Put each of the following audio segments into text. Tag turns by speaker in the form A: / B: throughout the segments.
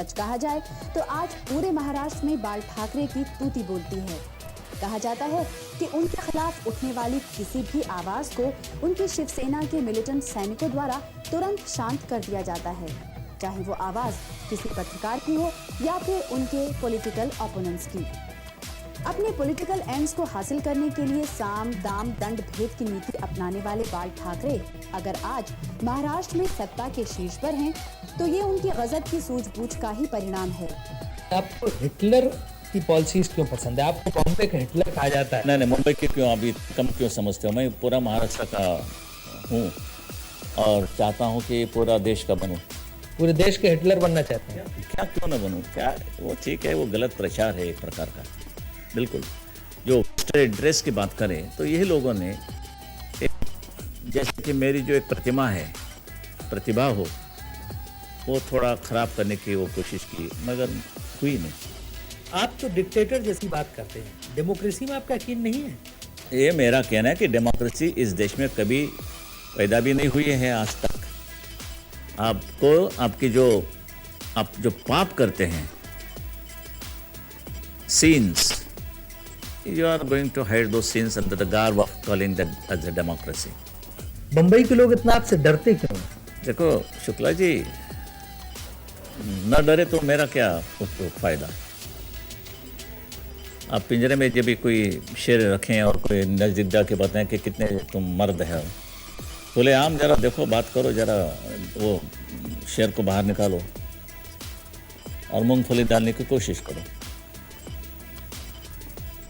A: सच कहा जाए तो आज पूरे महाराष्ट्र में बाल ठाकरे की तूती बोलती है। कहा जाता है कि उनके खिलाफ उठने वाली किसी भी आवाज को उनकी शिवसेना के मिलिटेंट सैनिकों द्वारा तुरंत शांत कर दिया जाता है, चाहे वो आवाज किसी पत्रकार की हो या फिर उनके पॉलिटिकल ओपोनेंट्स की। अपने पॉलिटिकल एंड्स को हासिल करने के लिए साम दाम दंड भेद की नीति अपनाने वाले बाल ठाकरे अगर आज महाराष्ट्र में सत्ता के शीर्ष पर हैं, तो ये उनकी गजब की सूझबूझ का ही परिणाम है।
B: आपको हिटलर की पॉलिसीज क्यों पसंद है? आपको बॉम्बे का हिटलर कहा जाता है।
C: नहीं, मुंबई के क्यों अभी कम क्यों समझते हो? मैं पूरा महाराष्ट्र का हूँ और चाहता हूँ कि पूरा देश का बनूँ।
B: पूरे देश के हिटलर बनना चाहते हैं?
C: क्या क्यों ना बनूँ? क्या वो ठीक है, वो गलत प्रचार है एक प्रकार का। बिल्कुल, जो स्टेट ड्रेस की बात करें तो यही लोगों ने जैसे कि मेरी जो एक प्रतिभा हो, वो थोड़ा ख़राब करने की वो कोशिश की, मगर हुई नहीं।
B: आप तो डिक्टेटर जैसी बात करते हैं, डेमोक्रेसी में आपका यकीन नहीं है?
C: ये मेरा कहना है कि डेमोक्रेसी इस देश में कभी पैदा भी नहीं हुई है आज तक। आपको आप जो पाप करते हैं, sins, you are going to hide those sins under the garb of calling that as a democracy.
B: Bombay के लोग इतना आपसे डरते क्यों हैं?
C: देखो शुक्ला जी, न डरे तो मेरा क्या उसको फायदा। आप पिंजरे में जब भी कोई शेर रखें और कोई नजदीक जाके बताएं कि कितने तुम मर्द है, बोले आम जरा देखो, बात करो, जरा वो शेर को बाहर निकालो और मूंगफली डालने की कोशिश करो।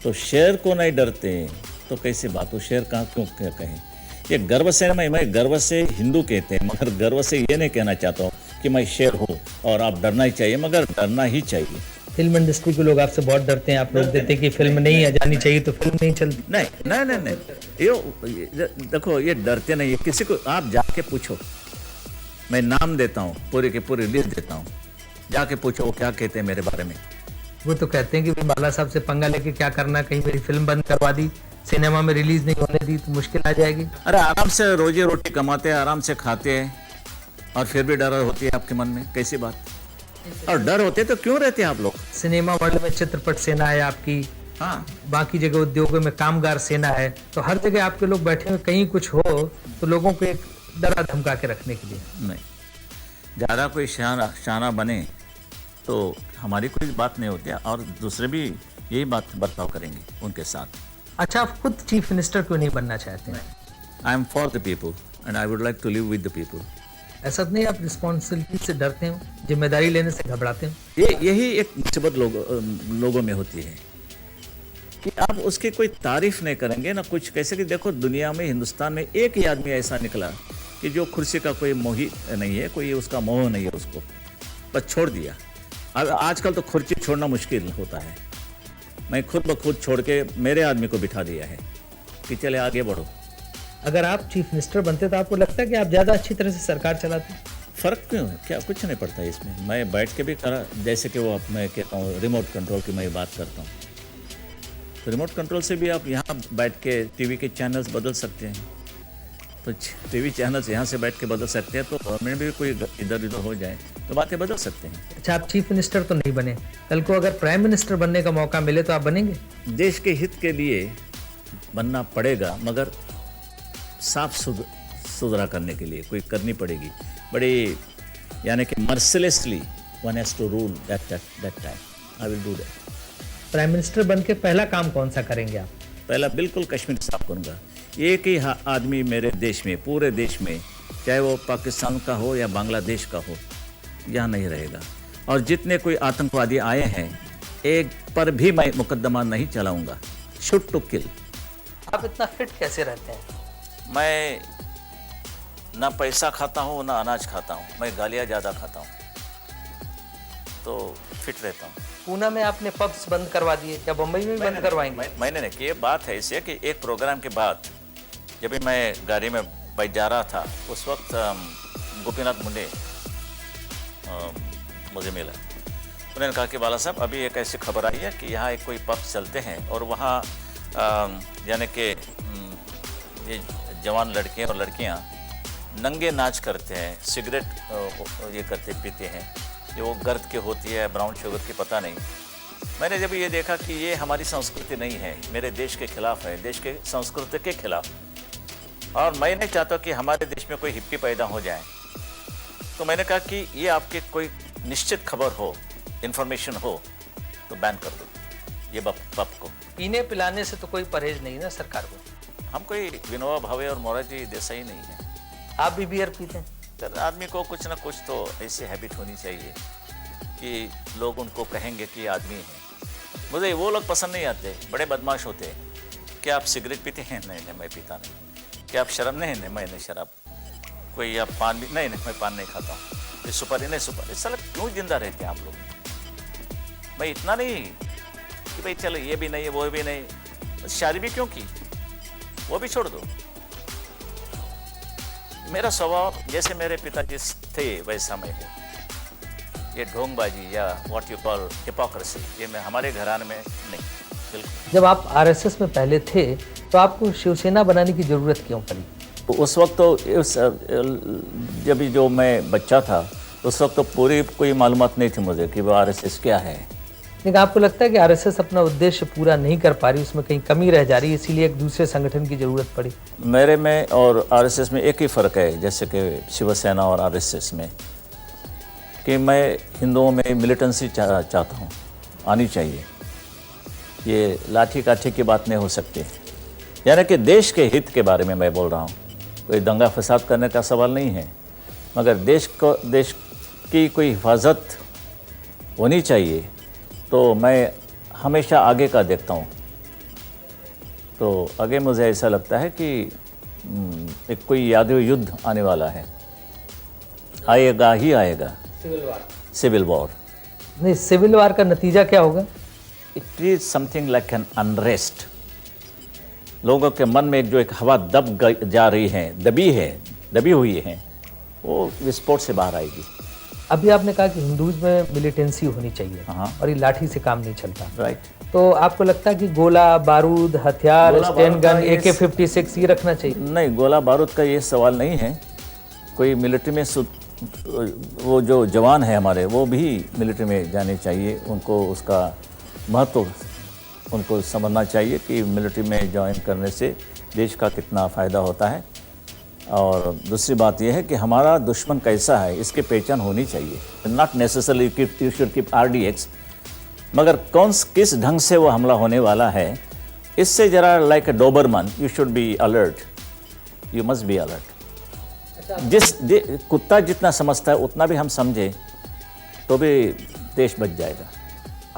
C: तो शेर को नहीं डरते तो कैसी बात हो? शेर कहाँ क्यों कहें? ये गर्व से, मैं गर्व से हिंदू कहते हैं, मगर गर्व से ये नहीं कहना चाहता हूँ कि मैं शेर हूँ और आप डरना ही चाहिए, मगर डरना ही चाहिए।
B: फिल्म इंडस्ट्री के लोग आपसे बहुत डरते हैं, आप लोग देते हैं कि फिल्म नहीं आ जानी चाहिए तो फिल्म नहीं चलती।
C: नहीं, ये देखो, ये डरते नहीं है। किसी को आप जाके पूछो, मैं नाम देता हूँ, पूरी की पूरी लिस्ट देता हूँ, जाके पूछो वो क्या कहते हैं मेरे बारे में।
B: वो तो कहते हैं कि बाला साहब से पंगा लेके क्या करना, कहीं मेरी फिल्म बंद करवा दी, सिनेमा में रिलीज नहीं होने दी तो मुश्किल आ जाएगी।
C: अरे आराम से रोजी रोटी कमाते हैं, आराम से खाते हैं, और फिर भी डर होती है आपके मन में, कैसी बात? और डर होते तो क्यों रहते हैं आप लोग?
B: सिनेमा वर्ल्ड में चित्रपट सेना है आपकी, हाँ, बाकी जगह उद्योगों में कामगार सेना है, तो हर जगह आपके लोग बैठे हुए, कहीं कुछ हो तो लोगों को एक डरा धमका के रखने के लिए।
C: नहीं, ज़्यादा कोई शाना बने तो हमारी कोई बात नहीं होती है, और दूसरे भी यही बात बर्ताव करेंगे उनके साथ।
B: अच्छा, आप खुद चीफ मिनिस्टर क्यों नहीं बनना चाहते हैं?
C: I am for the people and I would like to live with the people.
B: ऐसा नहीं आप रिस्पॉन्सिबिलिटी से डरते हो, जिम्मेदारी लेने से घबराते हो?
C: यही एक मुसीबत लोगों में होती है कि आप उसकी कोई तारीफ नहीं करेंगे ना कुछ। कैसे कि देखो, दुनिया में, हिंदुस्तान में एक ही आदमी ऐसा निकला कि जो कुर्सी का कोई मोही नहीं है, कोई उसका मोह नहीं है, उसको बस छोड़ दिया। अब आजकल तो कुर्सी छोड़ना मुश्किल होता है। मैं खुद ब खुद छोड़ के मेरे आदमी को बिठा दिया है कि चले आगे बढ़ो।
B: अगर आप चीफ मिनिस्टर बनते तो आपको लगता है कि आप ज़्यादा अच्छी तरह से सरकार चलाते?
C: फ़र्क क्यों है? क्या कुछ नहीं पड़ता इसमें। मैं बैठ के भी करा, जैसे कि वो मैं कहता हूँ रिमोट कंट्रोल की मैं बात करता हूँ, तो रिमोट कंट्रोल से भी आप यहाँ बैठ के टीवी के चैनल्स बदल सकते हैं। तो टीवी चैनल्स यहाँ से बैठ के बदल सकते हैं, तो गवर्नमेंट भी कोई इधर उधर हो जाए तो बातें बदल सकते हैं।
B: अच्छा, आप चीफ मिनिस्टर तो नहीं बने, कल को अगर प्राइम मिनिस्टर बनने का मौका मिले तो आप बनेंगे?
C: देश के हित के लिए बनना पड़ेगा, मगर साफ सुथरा करने के लिए कोई करनी पड़ेगी। बड़ी यानी कि mercilessly one has to rule that time. I will do that.
B: Prime minister बन के पहला काम कौन सा करेंगे आप?
C: पहला बिल्कुल कश्मीर साफ करूँगा। एक ही आदमी मेरे देश में, पूरे देश में, चाहे वो पाकिस्तान का हो या बांग्लादेश का हो, यहाँ नहीं रहेगा। और जितने कोई आतंकवादी आए हैं, एक पर भी मैं मुकदमा नहीं चलाऊँगा। Shoot to kill.
B: आप इतना फिट कैसे रहते हैं?
C: मैं ना पैसा खाता हूँ ना अनाज खाता हूँ, मैं गालियाँ ज़्यादा खाता हूँ, तो फिट रहता हूँ।
B: पूना में आपने पब्स बंद करवा दिए, क्या बम्बई में भी बंद करवाएंगे?
C: मैंने नहीं कि ये बात है ऐसे कि एक प्रोग्राम के बाद जब भी मैं गाड़ी में बैठ जा रहा था, उस वक्त गोपीनाथ मुंडे मुझे मिला। उन्होंने कहा कि बाला साहब, अभी एक ऐसी खबर आई है कि यहाँ एक कोई पब चलते हैं और वहाँ यानी कि ये जवान लड़के और लड़कियाँ नंगे नाच करते हैं, सिगरेट ये करते पीते हैं, जो वो गर्द की होती है, ब्राउन शुगर की, पता नहीं। मैंने जब ये देखा कि ये हमारी संस्कृति नहीं है, मेरे देश के खिलाफ है, देश के संस्कृति के खिलाफ, और मैं नहीं चाहता कि हमारे देश में कोई हिप्पी पैदा हो जाए, तो मैंने कहा कि ये आपके कोई निश्चित खबर हो, इन्फॉर्मेशन हो, तो बैन कर दो ये पब को।
B: पीने पिलाने से तो कोई परहेज नहीं ना सरकार को।
C: हम कोई विनोबा भावे और मोरारजी देसाई नहीं है।
B: आप भी बियर पीते हैं?
C: तो आदमी को कुछ ना कुछ तो ऐसी हैबिट होनी चाहिए कि लोग उनको कहेंगे कि आदमी है। मुझे वो लोग पसंद नहीं आते, बड़े बदमाश होते हैं। क्या आप सिगरेट पीते हैं? नहीं नहीं, मैं पीता नहीं। क्या आप शराब? नहीं नहीं, मैं नहीं शराब। कोई आप पान भी? नहीं नहीं, मैं पान नहीं खाता हूँ। ये सुपारी? नहीं सुपारी। साला क्यों जिंदा रहते हैं आप लोग? भाई इतना नहीं कि भाई चलो ये भी नहीं वो भी नहीं, शादी भी क्यों की, वो भी छोड़ दो। मेरा स्वभाव जैसे मेरे पिताजी थे वैसा मैं हूँ। ये ढोंगबाजी या व्हाट यू कॉल हिपोक्रेसी, ये मैं हमारे घराने में नहीं, बिल्कुल।
B: जब आप आरएसएस में पहले थे तो आपको शिवसेना बनाने की जरूरत क्यों पड़ी?
C: उस वक्त तो जब जो मैं बच्चा था उस वक्त तो पूरी कोई मालूमात नहीं थी मुझे कि वो आरएसएस क्या है।
B: लेकिन आपको लगता है कि आरएसएस अपना उद्देश्य पूरा नहीं कर पा रही, उसमें कहीं कमी रह जा रही है, इसीलिए एक दूसरे संगठन की जरूरत पड़ी?
C: मेरे में और आरएसएस में एक ही फ़र्क है, जैसे कि शिवसेना और आरएसएस में, कि मैं हिंदुओं में मिलिटेंसी चाहता हूँ, आनी चाहिए। ये लाठी काठी की बात नहीं हो सकती। यानी कि देश के हित के बारे में मैं बोल रहा हूँ, कोई दंगा फसाद करने का सवाल नहीं है, मगर देश की कोई हिफाजत होनी चाहिए। तो मैं हमेशा आगे का देखता हूँ। तो आगे मुझे ऐसा लगता है कि एक कोई यादव युद्ध आने वाला है, आएगा ही आएगा, सिविल वॉर।
B: नहीं, सिविल वॉर का नतीजा क्या होगा?
C: It is something like an unrest. लोगों के मन में जो एक हवा जा रही है, दबी हुई है, वो विस्फोट से बाहर आएगी।
B: अभी आपने कहा कि हिंदूज में मिलिटेंसी होनी चाहिए और ये लाठी से काम नहीं चलता,
C: राइट।
B: तो आपको लगता है कि गोला बारूद, हथियार, स्टेन गन, AK-47 ये रखना चाहिए?
C: नहीं, गोला बारूद का ये सवाल नहीं है। कोई मिलिट्री में वो जो जवान है हमारे, वो भी मिलिट्री में जाने चाहिए। उनको उसका महत्व उनको समझना चाहिए कि मिलिट्री में ज्वाइन करने से देश का कितना फ़ायदा होता है। और दूसरी बात यह है कि हमारा दुश्मन कैसा है, इसकी पहचान होनी चाहिए। Not necessarily you should keep RDX, मगर किस ढंग से वो हमला होने वाला है, इससे जरा like a doberman you should be alert, you must be alert. कुत्ता जितना समझता है उतना भी हम समझे तो भी देश बच जाएगा।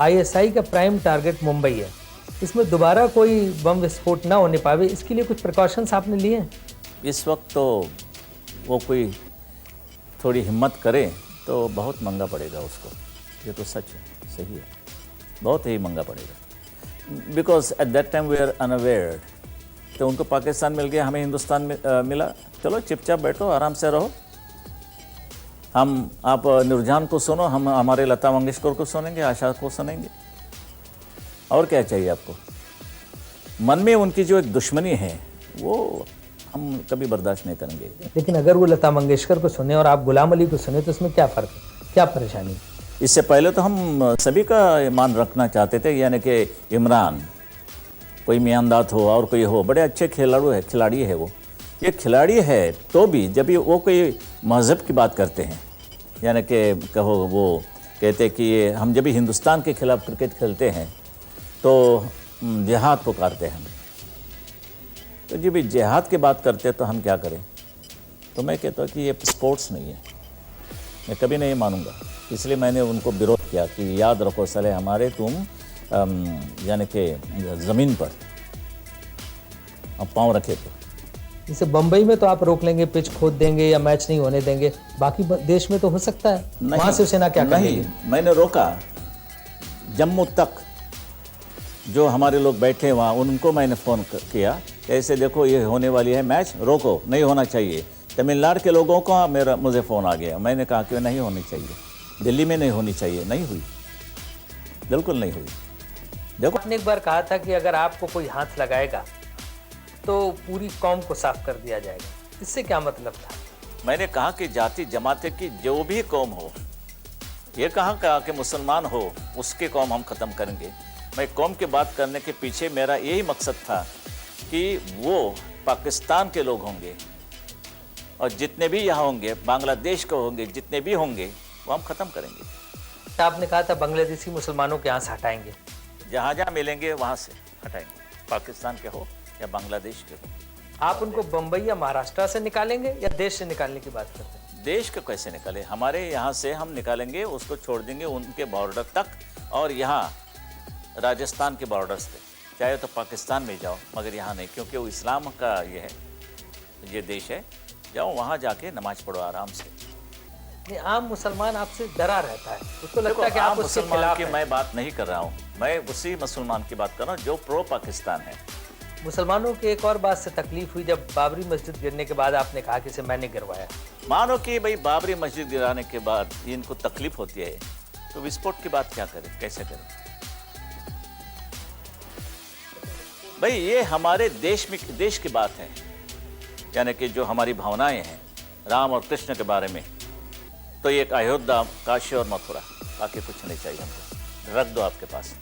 B: ISI का प्राइम टारगेट मुंबई है, इसमें दोबारा कोई बम विस्फोट ना होने पावे, इसके लिए कुछ प्रिकॉशंस आपने लिए हैं?
C: इस वक्त तो वो कोई थोड़ी हिम्मत करे तो बहुत महंगा पड़ेगा उसको। ये तो सच है, सही है, बहुत ही महंगा पड़ेगा। Because at that time we are unaware. तो उनको पाकिस्तान मिल गया, हमें हिंदुस्तान में मिला। चलो चुपचाप बैठो, आराम से रहो। आप नूरजहान को सुनो, हम हमारे लता मंगेशकर को सुनेंगे, आशा को सुनेंगे। और क्या चाहिए आपको? मन में उनकी जो एक दुश्मनी है वो हम कभी बर्दाश्त नहीं करेंगे।
B: लेकिन अगर वो लता मंगेशकर को सुने और आप गुलाम अली को सुने तो इसमें क्या फ़र्क है, क्या परेशानी?
C: इससे पहले तो हम सभी का मान रखना चाहते थे, यानी कि इमरान, कोई मियांदात हो और कोई हो, बड़े अच्छे खिलाड़ी है वो। ये खिलाड़ी है तो भी जब वो कोई मज़हब की बात करते हैं, यानी कि कहो वो कहते कि ये हम जब भी हिंदुस्तान के खिलाफ क्रिकेट खेलते हैं तो जिहाद पुकारते हैं। तो जब भी जिहाद की बात करते हैं तो हम क्या करें? तो मैं कहता हूँ कि ये स्पोर्ट्स नहीं है, मैं कभी नहीं मानूंगा। इसलिए मैंने उनको विरोध किया कि याद रखो साले हमारे तुम यानी कि ज़मीन पर अब पाँव रखे तो।
B: जैसे बम्बई में तो आप रोक लेंगे, पिच खोद देंगे या मैच नहीं होने देंगे, बाकी देश में तो हो सकता है। वहाँ शिवसेना क्या करेगी?
C: नहीं, मैंने रोका। जम्मू तक जो हमारे लोग बैठे वहाँ, उनको मैंने फ़ोन किया, ऐसे देखो ये होने वाली है मैच, रोको, नहीं होना चाहिए। तमिलनाडु के लोगों का मुझे फ़ोन आ गया, मैंने कहा कि नहीं होनी चाहिए, दिल्ली में नहीं होनी चाहिए, नहीं हुई, बिल्कुल नहीं हुई। देखो,
B: आपने एक बार कहा था कि अगर आपको कोई हाथ लगाएगा तो पूरी कौम को साफ कर दिया जाएगा, इससे क्या मतलब था?
C: मैंने कहा कि जाति जमाते की जो भी कौम हो ये कहाँ कहा कि मुसलमान हो उसके कौम हम ख़त्म करेंगे। मैं कौम की बात करने के पीछे मेरा यही मकसद था कि वो पाकिस्तान के लोग होंगे और जितने भी यहाँ होंगे, बांग्लादेश के होंगे, जितने भी होंगे वो हम ख़त्म करेंगे।
B: आपने कहा था बांग्लादेशी मुसलमानों के यहाँ से हटाएंगे,
C: जहाँ जहाँ मिलेंगे वहाँ से हटाएंगे, पाकिस्तान के हो या बांग्लादेश के हो।
B: आप उनको बम्बई या महाराष्ट्र से निकालेंगे या देश से निकालने की बात करते हैं?
C: देश के कैसे निकाले, हमारे यहाँ से हम निकालेंगे, उसको छोड़ देंगे उनके बॉर्डर तक, और यहाँ राजस्थान के बॉर्डर्स पे, चाहे तो पाकिस्तान में जाओ मगर यहाँ नहीं, क्योंकि वो इस्लाम का ये देश है। जाओ वहाँ जाके नमाज पढ़ो आराम से।
B: नहीं, आम मुसलमान आपसे डरा रहता है, उसको लगता है कि
C: आम
B: आप उसके
C: मुसलमान
B: खिलाफ
C: की
B: हैं।
C: मैं बात नहीं कर रहा हूँ, मैं उसी मुसलमान की बात कर रहा हूँ जो प्रो पाकिस्तान है।
B: मुसलमानों की एक और बात से तकलीफ हुई जब बाबरी मस्जिद गिरने के बाद आपने कहा कि इसे मैंने गिरवाया।
C: मानो कि भाई बाबरी मस्जिद गिराने के बाद इनको तकलीफ होती है, तो विस्फोट की बात क्या करें, कैसे करें भाई? ये हमारे देश की बात है, यानी कि जो हमारी भावनाएं हैं राम और कृष्ण के बारे में, तो एक अयोध्या, काशी और मथुरा, बाकी कुछ नहीं चाहिए हमको, रख दो आपके पास।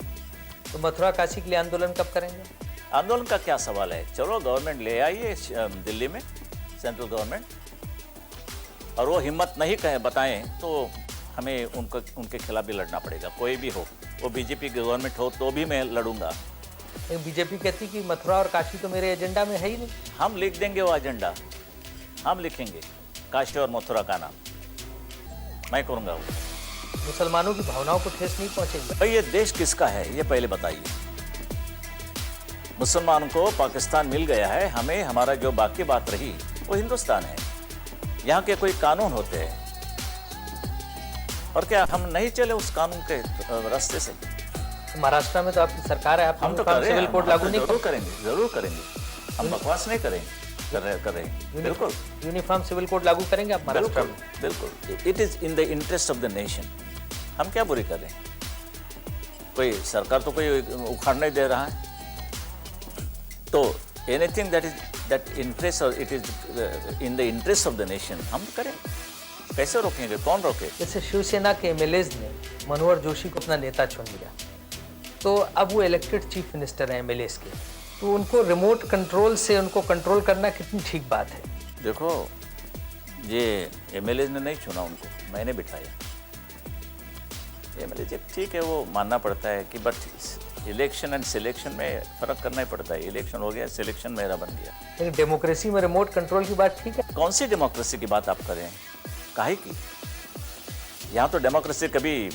B: तो मथुरा काशी के लिए आंदोलन कब करेंगे?
C: आंदोलन का क्या सवाल है, चलो गवर्नमेंट ले आइए दिल्ली में, सेंट्रल गवर्नमेंट, और वो हिम्मत नहीं कहे बताएं तो हमें उनके खिलाफ भी लड़ना पड़ेगा, कोई भी हो, वो बीजेपी गवर्नमेंट हो तो भी मैं लड़ूंगा।
B: बीजेपी कहती कि मथुरा और काशी तो मेरे एजेंडा में है ही नहीं।
C: हम लिख देंगे वो एजेंडा, हम लिखेंगे काशी और मथुरा का नाम, मैं करूंगा वो।
B: मुसलमानों की भावनाओं को ठेस नहीं पहुंचेगी।
C: भाई ये देश किसका है ये पहले बताइए। मुसलमानों को पाकिस्तान मिल गया है, हमें हमारा जो बाकी बात रही वो हिंदुस्तान है, यहाँ के कोई कानून होते हैं, और क्या हम नहीं चले उस कानून के रास्ते से?
B: महाराष्ट्र में तो आपकी सरकार है, आप
C: हम तो कर रहे हैं,
B: सिविल कोड लागू नहीं
C: जरूर करेंगे, हम बकवास नहीं करेंगे, कर रहे हैं बिल्कुल।
B: यूनिफॉर्म सिविल कोड लागू करेंगे आप महाराष्ट्र में?
C: बिल्कुल, it is in the interest of the nation. हम क्या बुरी कर रहे हैं, कोई सरकार तो कोई उखाड़ नहीं दे रहा है, तो एनीथिंग दैट इंटरेस्ट और it is in the interest of the nation हम करें। कैसे रोकेंगे, कौन रोके?
B: जैसे शिवसेना के एमएलएज ने मनोहर जोशी को अपना नेता चुन लिया, तो अब वो इलेक्टेड चीफ मिनिस्टर हैं एमएलएज के, तो उनको रिमोट कंट्रोल से उनको कंट्रोल करना कितनी ठीक बात है?
C: देखो, ये एमएलएज ने नहीं चुना उनको, मैंने बिठाया। एमएलए ठीक है, वो मानना पड़ता है कि बट इलेक्शन एंड सिलेक्शन में फ़र्क करना ही पड़ता है। इलेक्शन हो गया, सिलेक्शन मेरा बन गया।
B: लेकिन डेमोक्रेसी में रिमोट कंट्रोल की बात ठीक है?
C: कौन सी डेमोक्रेसी की बात आप करें, काहे की? यहाँ तो डेमोक्रेसी कभी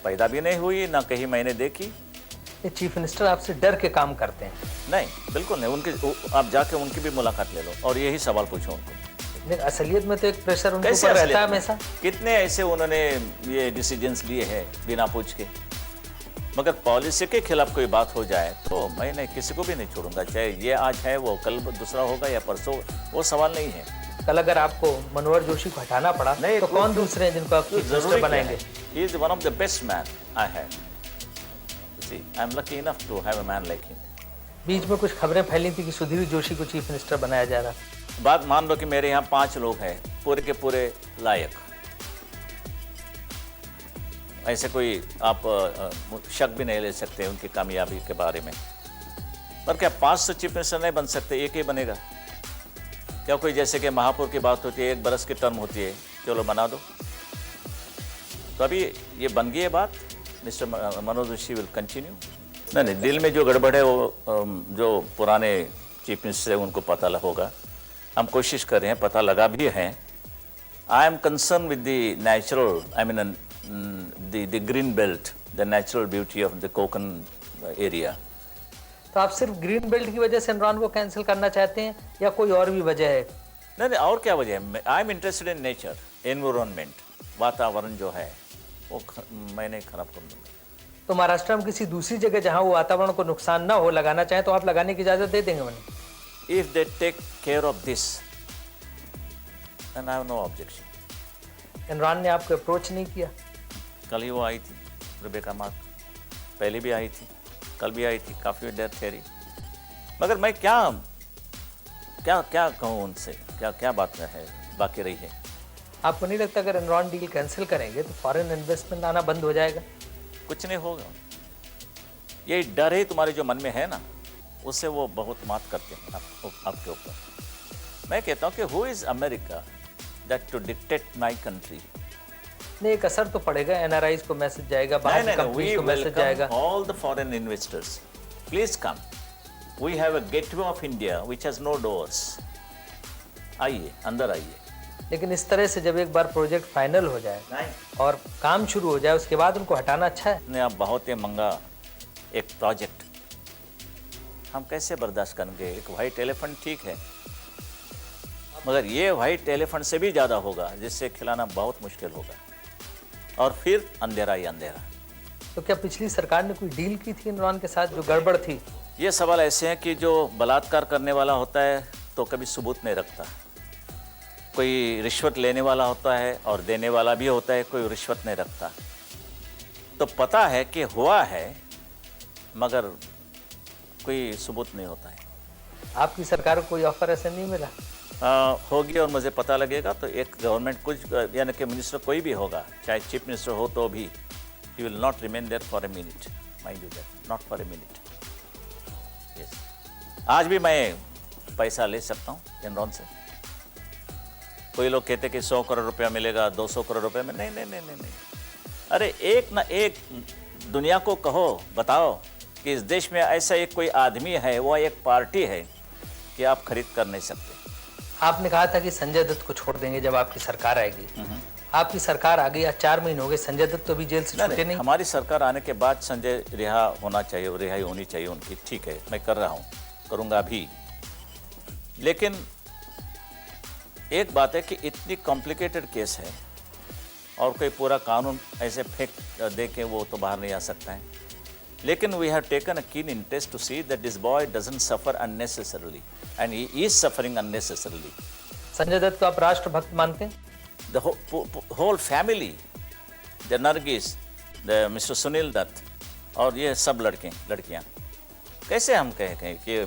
C: पैदा भी नहीं हुई, ना कहीं मैंने देखी।
B: ये चीफ मिनिस्टर आपसे डर के काम करते हैं?
C: नहीं, बिल्कुल नहीं। आप जाके उनकी भी मुलाकात ले लो और यही सवाल पूछो उनको।
B: लेकिन असलियत में तो एक प्रेशर उनके ऊपर रहता है हमेशा।
C: कितने ऐसे उन्होंने ये डिसीजंस लिए हैं बिना पूछ के, मगर पॉलिसी के खिलाफ कोई बात हो जाए तो मैं किसी को भी नहीं छोड़ूंगा, चाहे ये आज है वो कल दूसरा होगा या परसों, वो सवाल नहीं है।
B: कल अगर आपको मनोहर जोशी को हटाना पड़ा नहीं, तो कौन दूसरे हैं जिनको आप चीफ मिनिस्टर बनाएंगे?
C: He is one of the best man I have. See, I am lucky enough to have a man like him.
B: बीच में कुछ खबरें फैली थी कि सुधीर जोशी को चीफ मिनिस्टर बनाया जा रहा।
C: बात मान लो कि मेरे यहाँ 5 लोग हैं पूरे के पूरे लायक, ऐसे कोई आप शक भी नहीं ले सकते उनकी कामयाबी के बारे में। पर क्या 500 चीफ मिनिस्टर नहीं बन सकते, एक ही बनेगा क्या? कोई जैसे कि महापौर की बात होती है, 1 बरस की टर्म होती है, चलो बना दो। तो अभी ये बन गई है बात, mister Manohar Joshi will continue. नहीं, दिल में जो गड़बड़ है वो जो पुराने चीफ मिनिस्टर है उनको पता होगा। हम कोशिश कर रहे हैं, पता लगा भी हैं। I am concern with the natural, I mean the green belt, the natural beauty of the Konkan area.
B: तो आप सिर्फ ग्रीन बेल्ट की वजह से इमरान को कैंसिल करना चाहते हैं या कोई और भी वजह है?
C: नहीं, और क्या वजह है? I am interested in nature, environment, वातावरण जो है वो मैं नहीं खराब कर दूंगा।
B: तो महाराष्ट्र में किसी दूसरी जगह जहां वो वातावरण को नुकसान ना हो लगाना चाहे तो आप लगाने की इजाजत दे देंगे मैंने?
C: If they take care of this, then I have no objection.
B: Imran ने आपको अप्रोच नहीं किया?
C: कल ही वो आई थी, रुबेका मार्क, पहले भी आई थी, कल भी आई थी, काफ़ी देर ठहरी। मगर मैं क्या कहूँ उनसे, क्या बात है बाकी रही है?
B: आपको नहीं लगता अगर एनरॉन डील कैंसिल करेंगे तो फॉरेन इन्वेस्टमेंट आना बंद हो जाएगा?
C: कुछ नहीं होगा। ये डर ही तुम्हारे जो मन में है ना, उससे वो बहुत मात करते हैं आपके ऊपर। मैं कहता हूँ कि who is America that to dictate my country.
B: नहीं, एक असर तो पड़ेगा, एनआरआईज को मैसेज जाएगा, बाहर की कंपनीज को मैसेज जाएगा।
C: All the foreign investors, please come, we have a gateway of India which has no doors. आइए, अंदर आइए।
B: लेकिन इस तरह से जब एक बार प्रोजेक्ट फाइनल हो जाए और काम शुरू हो जाए, उसके बाद उनको हटाना अच्छा है?
C: नहीं, अब बहुत ही महंगा एक प्रोजेक्ट हम कैसे बर्दाश्त करेंगे? एक वाइट एलिफेंट ठीक है, मगर ये वाइट एलिफेंट से भी ज़्यादा होगा, जिससे खिलाना बहुत मुश्किल होगा, और फिर अंधेरा ही अंधेरा।
B: तो क्या पिछली सरकार ने कोई डील की थी एनरॉन के साथ जो गड़बड़ थी?
C: ये सवाल ऐसे हैं कि जो बलात्कार करने वाला होता है तो कभी सबूत नहीं रखता, कोई रिश्वत लेने वाला होता है और देने वाला भी होता है, कोई रिश्वत नहीं रखता। तो पता है कि हुआ है, मगर कोई सबूत नहीं होता है।
B: आपकी सरकार को कोई ऑफर ऐसे नहीं मिला?
C: होगी और मुझे पता लगेगा तो एक गवर्नमेंट कुछ, यानी कि मिनिस्टर कोई भी होगा, चाहे चीफ मिनिस्टर हो तो भी, he will not remain there for a minute, mind you that, not for a minute. Yes, आज भी मैं पैसा ले सकता हूँ एनरॉन से। कोई लोग कहते कि 100 करोड़ रुपया मिलेगा, 200 करोड़ रुपये में, नहीं नहीं नहीं नहीं नहीं। अरे एक ना एक दुनिया को कहो, बताओ कि इस देश में ऐसा एक कोई आदमी है, वो एक पार्टी है कि आप खरीद कर नहीं सकते।
B: आपने कहा था कि संजय दत्त को छोड़ देंगे जब आपकी सरकार आएगी। आपकी सरकार आ गई, आज 4 महीने हो गए, संजय दत्त तो भी जेल से छूटे नहीं।
C: हमारी सरकार आने के बाद संजय रिहा होना चाहिए, रिहाई होनी चाहिए उनकी, ठीक है, मैं कर रहा हूँ, करूँगा भी। लेकिन एक बात है कि इतनी कॉम्प्लिकेटेड केस है और कोई पूरा कानून ऐसे फेंक दे के वो तो बाहर नहीं आ सकता है। लेकिन we have taken a keen interest to see that this boy doesn't suffer unnecessarily and he is suffering unnecessarily.
B: Sanjay Dutt को आप राष्ट्रभक्त मानते हैं?
C: The whole family, the Nargis, the Mr Sunil Dutt और ये सब लड़कियां, कैसे हम कहें कि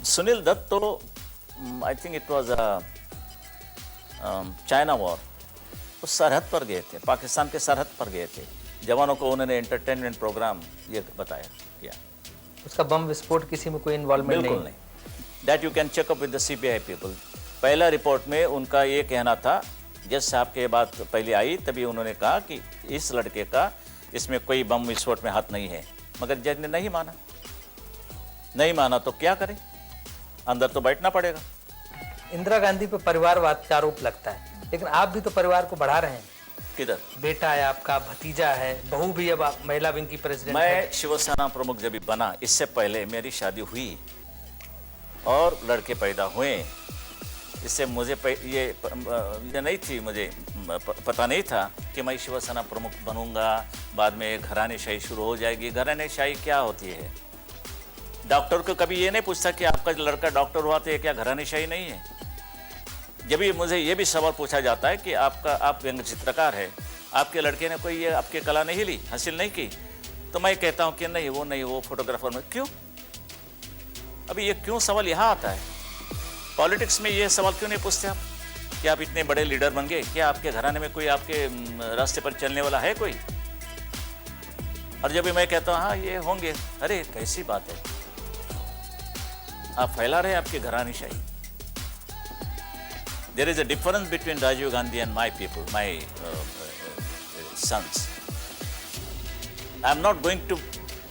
C: सुनील दत्त तो I think it was China war, उस सरहद पर गए थे, पाकिस्तान के सरहद पर गए थे, जवानों को उन्होंने एंटरटेनमेंट प्रोग्राम ये बताया किया।
B: उसका बम विस्फोट किसी में कोई इन्वॉल्वमेंट
C: बिल्कुल नहीं। That you can check up with the CBI people. पहला रिपोर्ट में उनका ये कहना था, जज साहब के बात पहले आई तभी उन्होंने कहा कि इस लड़के का इसमें कोई बम विस्फोट में हाथ नहीं है, मगर जज ने नहीं माना तो क्या करें, अंदर तो बैठना पड़ेगा।
B: इंदिरा गांधी पे परिवारवाद का आरोप लगता है, लेकिन आप भी तो परिवार को बढ़ा रहे हैं।
C: किधर?
B: बेटा है आपका, भतीजा है, बहू भी अब आप महिला विंग की प्रेसिडेंट है।
C: मैं शिवसेना प्रमुख जब बना, इससे पहले मेरी शादी हुई और लड़के पैदा हुए। इससे मुझे ये नहीं थी, मुझे पता नहीं था कि मैं शिवसेना प्रमुख बनूंगा, बाद में घरानेशाही शुरू हो जाएगी। घरानेशाही क्या होती है? डॉक्टर को कभी ये नहीं पूछता कि आपका लड़का डॉक्टर हुआ तो ये क्या घरानेशाही नहीं है? जब भी मुझे ये भी सवाल पूछा जाता है कि आप व्यंग्य चित्रकार है, आपके लड़के ने कोई ये आपकी कला नहीं ली, हासिल नहीं की, तो मैं कहता हूँ कि नहीं वो फोटोग्राफर में। क्यों? अभी ये क्यों सवाल यहाँ आता है? पॉलिटिक्स में ये सवाल क्यों नहीं पूछते आप कि आप इतने बड़े लीडर बन गए, क्या आपके घराने में कोई आपके रास्ते पर चलने वाला है कोई? और जब भी मैं कहता हूँ हाँ ये होंगे, अरे कैसी बात है, आप फैला रहे आपके घरानेशाही। There is a difference between Rajiv Gandhi and my people, my sons. I am not going to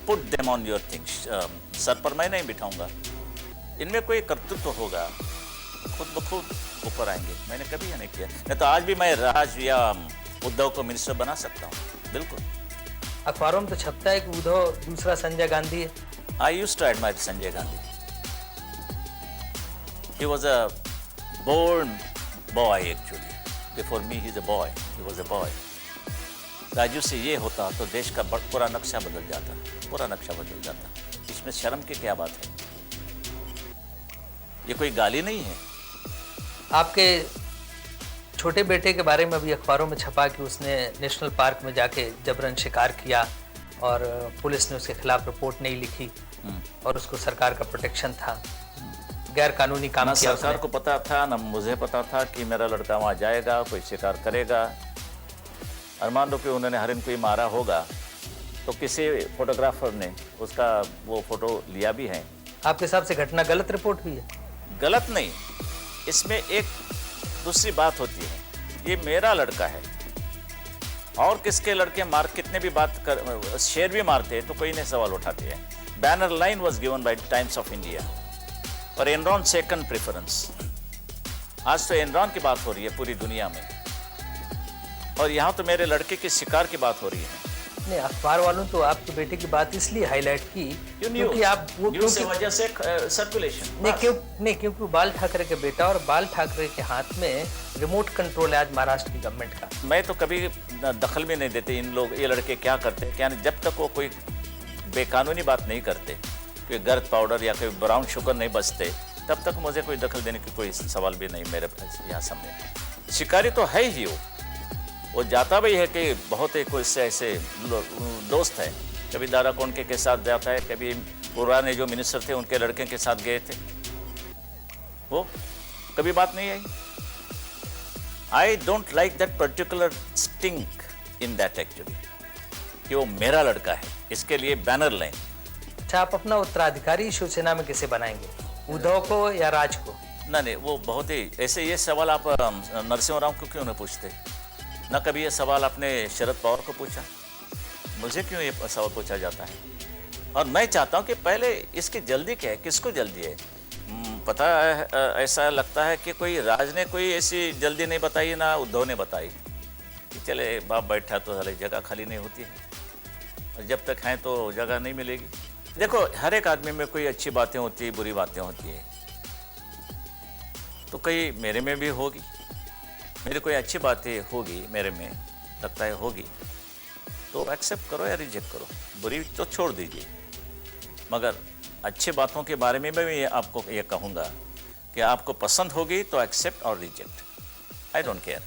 C: put them on your things. Sir पर मैं नहीं बिठाऊंगा। इनमें कोई कर्तृत्व होगा, खुद ब खुद ऊपर आएंगे। मैंने कभी ये नहीं किया, नहीं तो आज भी मैं राज या उद्धव को मिनिस्टर बना सकता हूँ, बिल्कुल।
B: अखबारों में तो छपता है कि उद्धव दूसरा संजय गांधी है।
C: I used to admire Sanjay Gandhi. He was a born boy actually. Before me, he's a boy. He was a boy. Raju से ये होता तो देश का पूरा नक्शा बदल जाता, पूरा नक्शा बदल जाता। इसमें शर्म की क्या बात है? ये कोई गाली नहीं है।
B: आपके छोटे बेटे के बारे में अभी अखबारों में छपा कि उसने नेशनल पार्क में जाके जबरन शिकार किया और पुलिस ने उसके खिलाफ रिपोर्ट नहीं लिखी और उसको सरकार का प्रोटेक्शन था। गैर कानूनी काम
C: ना
B: किया
C: सरकार
B: उसने।
C: को पता था ना मुझे पता था कि मेरा लड़का वहाँ जाएगा, कोई शिकार करेगा। और मान लो कि उन्होंने हरिन कोई मारा होगा तो किसी फोटोग्राफर ने उसका वो फोटो लिया भी है।
B: आपके हिसाब से घटना गलत रिपोर्ट हुई है?
C: गलत नहीं, इसमें एक दूसरी बात होती है, ये मेरा लड़का है और किसके लड़के मार कितने भी बात कर शेर भी मारते तो कोई नहीं सवाल उठाते हैं। Banner line was given by times of India और एनरॉन सेकंड प्रेफरेंस। आज तो एनरॉन की बात हो रही है पूरी दुनिया में और यहाँ तो मेरे लड़के के शिकार की बात हो रही है।
B: नहीं, अखबार वालों तो आपके बेटे की बात इसलिए हाईलाइट की क्योंकि आप वो
C: न्यूज़ से
B: क्योंकि
C: वजह से सर्कुलेशन
B: नहीं क्योंकि बाल ठाकरे के बेटा और बाल ठाकरे के हाथ में रिमोट कंट्रोल है आज महाराष्ट्र की गवर्नमेंट का।
C: मैं तो कभी दखल भी नहीं देते इन लोग, ये लड़के क्या करते हैं क्या नहीं, जब तक वो कोई बेकानूनी बात नहीं करते, कोई गर्द पाउडर या कोई ब्राउन शुगर नहीं बचते, तब तक मुझे कोई दखल देने की कोई सवाल भी नहीं मेरे यहाँ सामने। शिकारी तो है ही वो जाता भी है कि बहुत ही कोई से ऐसे दोस्त है, कभी दारा कोंडके के साथ जाता है, कभी पुराने जो मिनिस्टर थे उनके लड़के के साथ गए थे, वो कभी बात नहीं आई। I don't like that particular stink in that actually कि वो मेरा लड़का है, इसके लिए बैनर लाइन।
B: अच्छा, आप अपना उत्तराधिकारी शिवसेना में किसे बनाएंगे, उद्धव को या राज को?
C: नहीं, वो बहुत ही ऐसे ये सवाल आप नरसिंह राव को क्यों नहीं पूछते, ना कभी ये सवाल आपने शरद पवार को पूछा, मुझे क्यों ये सवाल पूछा जाता है? और मैं चाहता हूँ कि पहले इसकी जल्दी क्या है, किसको जल्दी है? पता है, ऐसा लगता है कि कोई राज ने कोई ऐसी जल्दी नहीं बताई ना उद्धव ने बताई कि चले बाप बैठा तो सारी जगह खाली नहीं होती है और जब तक हैं तो जगह नहीं मिलेगी। देखो, हर एक आदमी में कोई अच्छी बातें होती है, बुरी बातें होती है, तो कई मेरे में भी होगी, मेरी कोई अच्छी बातें होगी, मेरे में लगता है होगी, तो एक्सेप्ट करो या रिजेक्ट करो, बुरी तो छोड़ दीजिए। मगर अच्छी बातों के बारे में मैं आपको ये कहूँगा कि आपको पसंद होगी तो एक्सेप्ट और रिजेक्ट, आई डोंट केयर।